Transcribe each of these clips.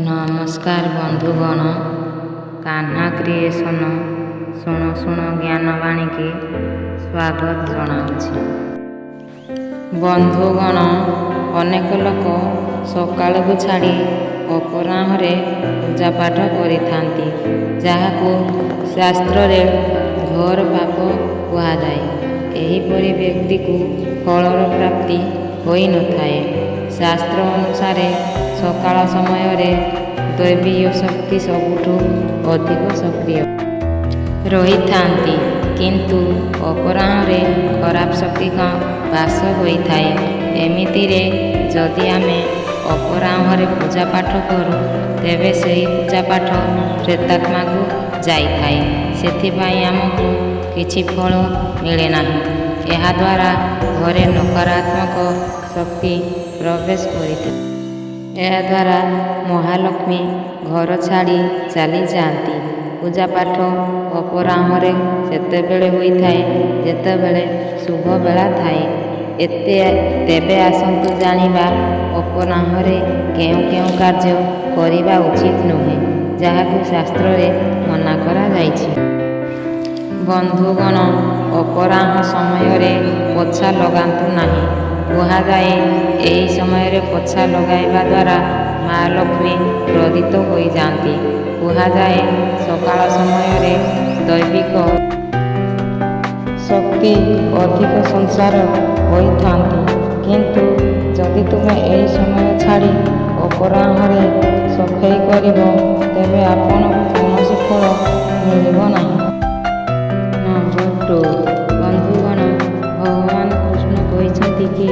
ନମସ୍କାର ବନ୍ଧୁଗଣ, କାହ୍ନା କ୍ରିଏସନ ଶୁଣ ଶୁଣ ଜ୍ଞାନବାଣୀକି ସ୍ୱାଗତ ଜଣାଉଛି। ବନ୍ଧୁଗଣ, ଅନେକ ଲୋକ ସକାଳକୁ ଛାଡ଼ି ଅପରାହ୍ନରେ ପୂଜାପାଠ କରିଥାନ୍ତି, ଯାହାକୁ ଶାସ୍ତ୍ରରେ ଘୋର ପାପ କୁହାଯାଏ। ଏହିପରି ବ୍ୟକ୍ତିକୁ ଫଳର ପ୍ରାପ୍ତି ହୋଇନଥାଏ। ଶାସ୍ତ୍ର ଅନୁସାରେ ସକାଳ ସମୟରେ ଦୈବୀୟ ଶକ୍ତି ସବୁଠୁ ଅଧିକ ସକ୍ରିୟ ରହିଥାନ୍ତି, କିନ୍ତୁ ଅପରାହ୍ନରେ ଖରାପ ଶକ୍ତିଙ୍କ ବାସ ହୋଇଥାଏ। ଏମିତିରେ ଯଦି ଆମେ ଅପରାହ୍ନରେ ପୂଜାପାଠ କରୁ, ତେବେ ସେହି ପୂଜାପାଠ ପ୍ରେତାତ୍ମାକୁ ଯାଇଥାଏ। ସେଥିପାଇଁ ଆମକୁ କିଛି ଫଳ ମିଳେ ନାହିଁ। ଏହାଦ୍ୱାରା ଘରେ ନକାରାତ୍ମକ ଶକ୍ତି ପ୍ରବେଶ କରିଥାଏ। ଏହାଦ୍ୱାରା ମହାଲକ୍ଷ୍ମୀ ଘର ଛାଡ଼ି ଚାଲିଯାଆନ୍ତି। ପୂଜାପାଠ ଅପରାହ୍ନରେ ସେତେବେଳେ ହୋଇଥାଏ, ଯେତେବେଳେ ଶୁଭ ବେଳା ଥାଏ। ତେବେ ଆସନ୍ତୁ ଜାଣିବା, ଅପରାହ୍ନରେ କେଉଁ କେଉଁ କାର୍ଯ୍ୟ କରିବା ଉଚିତ ନୁହେଁ, ଯାହାକୁ ଶାସ୍ତ୍ରରେ ମନା କରାଯାଇଛି। ବନ୍ଧୁଗଣ, ଅପରାହ୍ନ ସମୟରେ ପୋଛା ଲଗାନ୍ତୁ ନାହିଁ। କୁହାଯାଏ, ଏହି ସମୟରେ ପୋଛା ଲଗାଇବା ଦ୍ୱାରା ମା ଲକ୍ଷ୍ମୀ କ୍ରୋଧିତ ହୋଇଯାଆନ୍ତି। କୁହାଯାଏ, ସକାଳ ସମୟରେ ଦୈବିକ ଶକ୍ତି ଅଧିକ ସଞ୍ଚାର ହୋଇଥାନ୍ତି, କିନ୍ତୁ ଯଦି ତୁମେ ଏହି ସମୟ ଛାଡ଼ି ଅପରାହ୍ନରେ ସଫେଇ କରିବ, ତେବେ ଆପଣଙ୍କୁ କୌଣସି ଫଳ ମିଳିବ ନାହିଁ। ନମ୍ବର 2, ବନ୍ଧୁଗଣ, ଭଗବାନ କୃଷ୍ଣ କହିଛନ୍ତି କି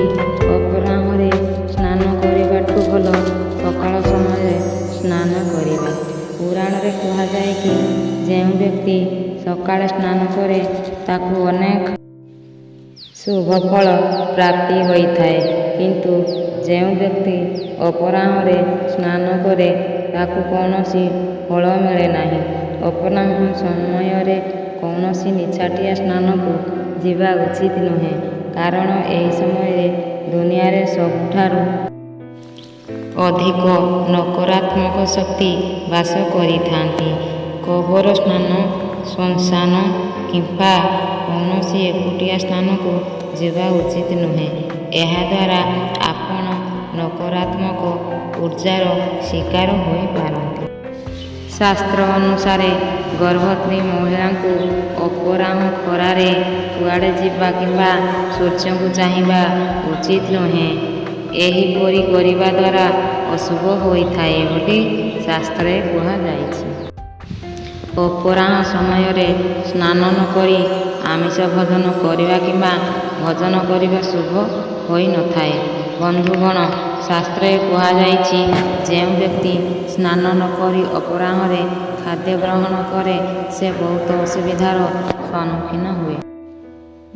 ଅପରାହ୍ନରେ ସ୍ନାନ କରିବାଠୁ ଭଲ ସକାଳ ସମୟରେ ସ୍ନାନ କରିବା। ପୁରାଣରେ କୁହାଯାଏ କି ଯେଉଁ ବ୍ୟକ୍ତି ସକାଳେ ସ୍ନାନ କରେ, ତାକୁ ଅନେକ ଶୁଭ ଫଳ ପ୍ରାପ୍ତି ହୋଇଥାଏ, କିନ୍ତୁ ଯେଉଁ ବ୍ୟକ୍ତି ଅପରାହ୍ନରେ ସ୍ନାନ କରେ, ତାକୁ କୌଣସି ଫଳ ମିଳେ ନାହିଁ। ଅପରାହ୍ନ ସମୟରେ କୌଣସି ନିଛାଟିଆ ସ୍ନାନକୁ ଯିବା ଉଚିତ ନୁହେଁ, କାରଣ ଏହି ସମୟରେ ଦୁନିଆରେ ସବୁଠାରୁ ଅଧିକ ନକାରାତ୍ମକ ଶକ୍ତି ବାସ କରିଥାନ୍ତି। କବର ସ୍ନାନ, ଶ୍ମଶାନ କିମ୍ବା କୌଣସି ଏକୁଟିଆ ସ୍ଥାନକୁ ଯିବା ଉଚିତ ନୁହେଁ। ଏହାଦ୍ୱାରା ଆପଣ ନକାରାତ୍ମକ ଉର୍ଜାର ଶିକାର ହୋଇପାରନ୍ତି। ଶାସ୍ତ୍ର ଅନୁସାରେ ଗର୍ଭବତୀ ମହିଳାଙ୍କୁ ଅପରାହ୍ନ ଖରାରେ କୁଆଡ଼େ ଯିବା କିମ୍ବା ସୂର୍ଯ୍ୟଙ୍କୁ ଚାହିଁବା ଉଚିତ ନୁହେଁ। ଏହିପରି କରିବା ଦ୍ୱାରା ଅଶୁଭ ହୋଇଥାଏ ବୋଲି ଶାସ୍ତ୍ରରେ କୁହାଯାଇଛି। ଅପରାହ୍ନ ସମୟରେ ସ୍ନାନ ନ କରି ଆମିଷ ଭୋଜନ କରିବା କିମ୍ବା ଭୋଜନ କରିବା ଶୁଭ ହୋଇନଥାଏ। ବନ୍ଧୁଗଣ, ଶାସ୍ତ୍ରରେ କୁହାଯାଇଛି, ଯେଉଁ ବ୍ୟକ୍ତି ସ୍ନାନ ନ କରି ଅପରାହ୍ନରେ ଖାଦ୍ୟ ଗ୍ରହଣ କରେ, ସେ ବହୁତ ଅସୁବିଧାର ସମ୍ମୁଖୀନ ହୁଏ।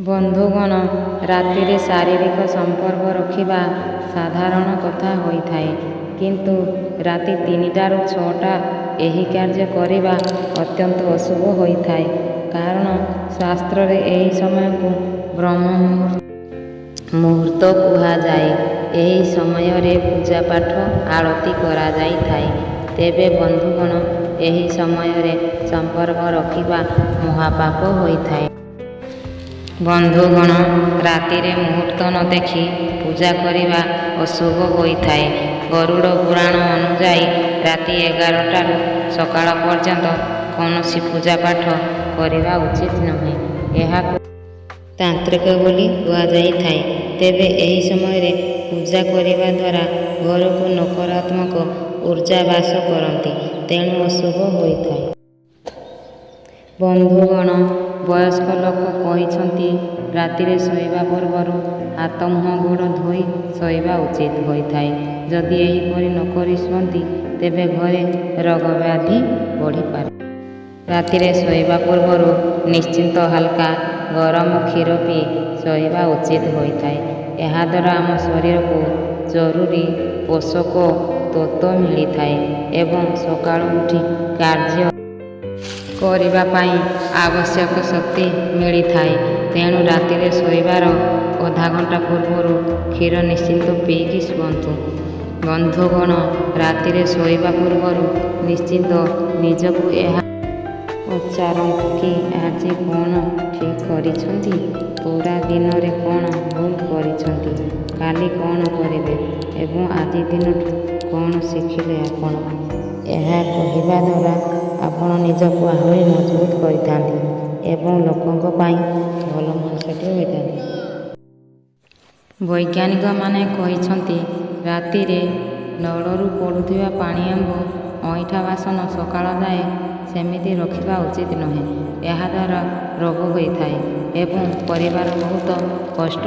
ବନ୍ଧୁଗଣ, ରାତିରେ ଶାରୀରିକ ସମ୍ପର୍କ ରଖିବା ସାଧାରଣ କଥା ହୋଇଥାଏ, କିନ୍ତୁ ରାତି 3ଟାରୁ 6ଟା ଏହି କାର୍ଯ୍ୟ କରିବା ଅତ୍ୟନ୍ତ ଅଶୁଭ ହୋଇଥାଏ, କାରଣ ଶାସ୍ତ୍ରରେ ଏହି ସମୟକୁ ବ୍ରହ୍ମ ମୁହୂର୍ତ୍ତ କୁହାଯାଏ। ଏହି ସମୟରେ ପୂଜାପାଠ, ଆଳତି କରାଯାଇଥାଏ। ତେବେ ବନ୍ଧୁଗଣ, ଏହି ସମୟରେ ସମ୍ପର୍କ ରଖିବା ମହାପାପ ହୋଇଥାଏ। ବନ୍ଧୁଗଣ, ରାତିରେ ମୁହୂର୍ତ୍ତ ନ ଦେଖି ପୂଜା କରିବା ଅଶୁଭ ହୋଇଥାଏ। ଗରୁଡ଼ ପୁରାଣ ଅନୁଯାୟୀ ରାତି 11ଟାରୁ ସକାଳ ପର୍ଯ୍ୟନ୍ତ କୌଣସି ପୂଜାପାଠ କରିବା ଉଚିତ ନୁହେଁ। ଏହାକୁ ତାନ୍ତ୍ରିକ ବୋଲି କୁହାଯାଇଥାଏ। ତେବେ ଏହି ସମୟରେ ପୂଜା କରିବା ଦ୍ୱାରା ଘରକୁ ନକାରାତ୍ମକ ଉର୍ଜା ବାସ କରନ୍ତି, ତେଣୁ ଅଶୁଭ ହୋଇଥାଏ। ବନ୍ଧୁଗଣ, ବୟସ୍କ ଲୋକ କହିଛନ୍ତି, ରାତିରେ ଶୋଇବା ପୂର୍ବରୁ ହାତ ମୁହଁ ଗୋଡ଼ ଧୋଇ ଶୋଇବା ଉଚିତ ହୋଇଥାଏ। ଯଦି ଏହିପରି ନ କରି ଶୁଅନ୍ତି, ତେବେ ଘରେ ରୋଗ ବ୍ୟାଧି ବଢ଼ିପାରେ। ରାତିରେ ଶୋଇବା ପୂର୍ବରୁ ନିଶ୍ଚିତ ହାଲକା ଗରମ କ୍ଷୀର ପିଇ ଶୋଇବା ଉଚିତ ହୋଇଥାଏ। ଏହାଦ୍ୱାରା ଆମ ଶରୀରକୁ ଜରୁରୀ ପୋଷକ ତତ୍ତ୍ୱ ମିଳିଥାଏ ଏବଂ ସକାଳୁ ଉଠି କାର୍ଯ୍ୟ କରିବା ପାଇଁ ଆବଶ୍ୟକ ଶକ୍ତି ମିଳିଥାଏ। ତେଣୁ ରାତିରେ ଶୋଇବାର ଅଧା ଘଣ୍ଟା ପୂର୍ବରୁ କ୍ଷୀର ନିଶ୍ଚିତ ପିଇକି ଶୁଅନ୍ତୁ। ବନ୍ଧୁଗଣ, ରାତିରେ ଶୋଇବା ପୂର୍ବରୁ ନିଶ୍ଚିନ୍ତ ନିଜକୁ ଏହା ପଚାରନ୍ତୁ କି ଆଜି କ'ଣ ଠିକ୍ କରିଛନ୍ତି, ପୂରା ଦିନରେ କ'ଣ ଭୁଲ କରିଛନ୍ତି, କାଲି କ'ଣ କରିବେ ଏବଂ ଆଜି ଦିନଠୁ କ'ଣ ଶିଖିଲେ ଆପଣ। ଏହା କହିବା ଦ୍ୱାରା ଆପଣ ନିଜକୁ ଆହୁରି ମଜବୁତ କରିଥାନ୍ତି ଏବଂ ଲୋକଙ୍କ ପାଇଁ ଭଲ ମଣିଷଟିଏ ହୋଇଥାନ୍ତି। ବୈଜ୍ଞାନିକମାନେ କହିଛନ୍ତି ରାତିରେ ନଳରୁ ପଡ଼ୁଥିବା ପାଣି ଆମ୍ବ ଅଇଁଠା ବାସନ ସକାଳ ଯାଏ ସେମିତି ରଖିବା ଉଚିତ ନୁହେଁ। ଏହାଦ୍ୱାରା ରୋଗ ହୋଇଥାଏ ଏବଂ ପରିବାର ବହୁତ କଷ୍ଟ